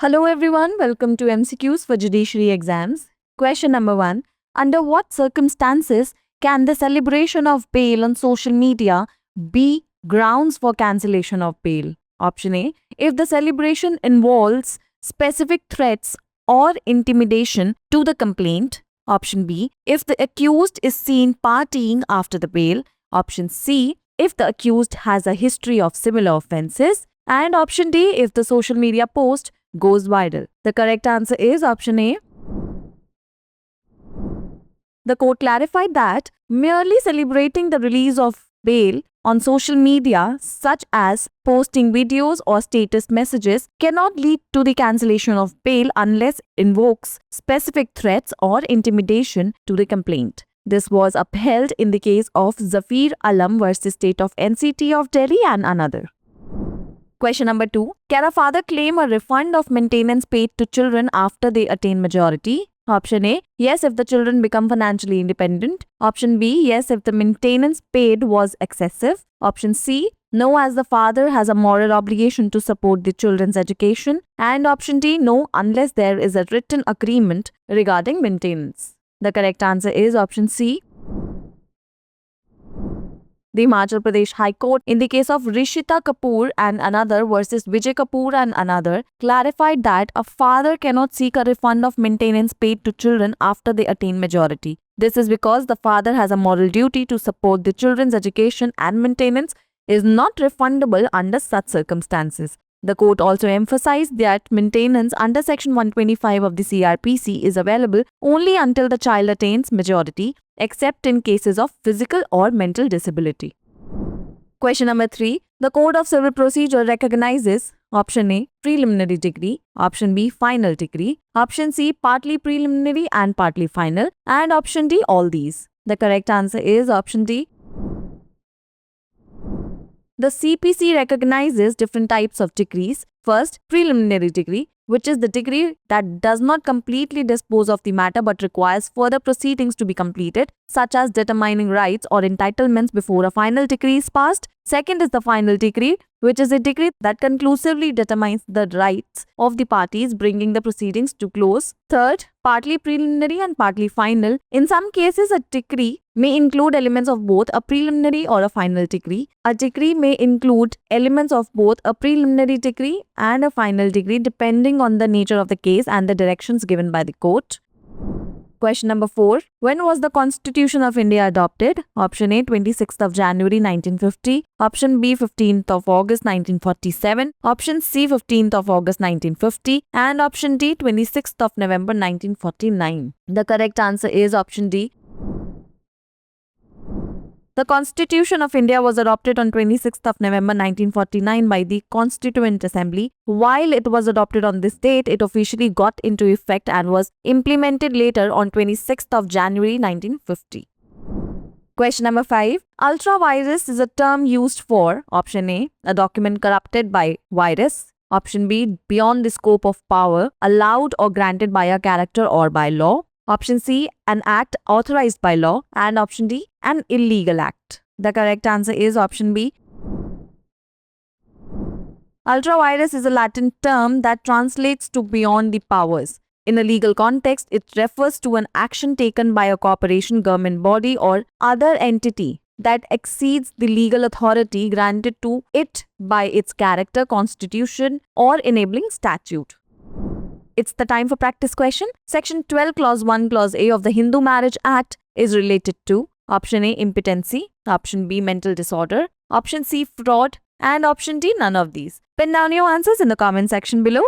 Hello everyone, welcome to MCQs for Judiciary Exams. Question number 1. Under what circumstances can the celebration of bail on social media be grounds for cancellation of bail? Option A. If the celebration involves specific threats or intimidation to the complainant. Option B. If the accused is seen partying after the bail. Option C. If the accused has a history of similar offences. And option D. If the social media post goes viral. The correct answer is option A. The court clarified that merely celebrating the release of bail on social media, such as posting videos or status messages, cannot lead to the cancellation of bail unless it invokes specific threats or intimidation to the complainant. This was upheld in the case of Zafir Alam versus State of NCT of Delhi and another. Question number 2. Can a father claim a refund of maintenance paid to children after they attain majority? Option A. Yes, if the children become financially independent. Option B. Yes, if the maintenance paid was excessive. Option C. No, as the father has a moral obligation to support the children's education. And option D. No, unless there is a written agreement regarding maintenance. The correct answer is option C. The Himachal Pradesh High Court, in the case of Rishita Kapoor and another versus Vijay Kapoor and another, clarified that a father cannot seek a refund of maintenance paid to children after they attain majority. This is because the father has a moral duty to support the children's education and maintenance is not refundable under such circumstances. The court also emphasized that maintenance under Section 125 of the CRPC is available only until the child attains majority, except in cases of physical or mental disability. Question number 3. The Code of Civil Procedure recognizes option A. Preliminary degree, option B. Final degree, option C. Partly preliminary and partly final, and option D. All these. The correct answer is option D. The CPC recognizes different types of degrees. First, preliminary degree, which is the degree that does not completely dispose of the matter but requires further proceedings to be completed, such as determining rights or entitlements before a final degree is passed. Second is the final degree, which is a degree that conclusively determines the rights of the parties, bringing the proceedings to close. Third, partly preliminary and partly final. In some cases, a degree may include elements of both a preliminary or a final degree. A degree may include elements of both a preliminary degree and a final degree, depending on the nature of the case and the directions given by the court. Question number 4. When was the Constitution of India adopted? Option A. 26th of January 1950. Option B. 15th of August 1947. Option C. 15th of August 1950. And option D. 26th of November 1949. The correct answer is option D. The Constitution of India was adopted on 26th of November 1949 by the Constituent Assembly. While it was adopted on this date, it officially got into effect and was implemented later on 26th of January 1950. Question number 5. Ultra-vires is a term used for option A. A document corrupted by virus. Option B. Beyond the scope of power allowed or granted by a character or by law. Option C. An act authorized by law. And option D. An illegal act. The correct answer is option B. Ultra-vires is a Latin term that translates to beyond the powers. In a legal context, it refers to an action taken by a corporation, government body, or other entity that exceeds the legal authority granted to it by its character, constitution, or enabling statute. It's the time for practice question. Section 12, Clause 1, Clause A of the Hindu Marriage Act is related to option A. Impotency, option B. Mental disorder, option C. Fraud, and option D. None of these. Pin down your answers in the comment section below.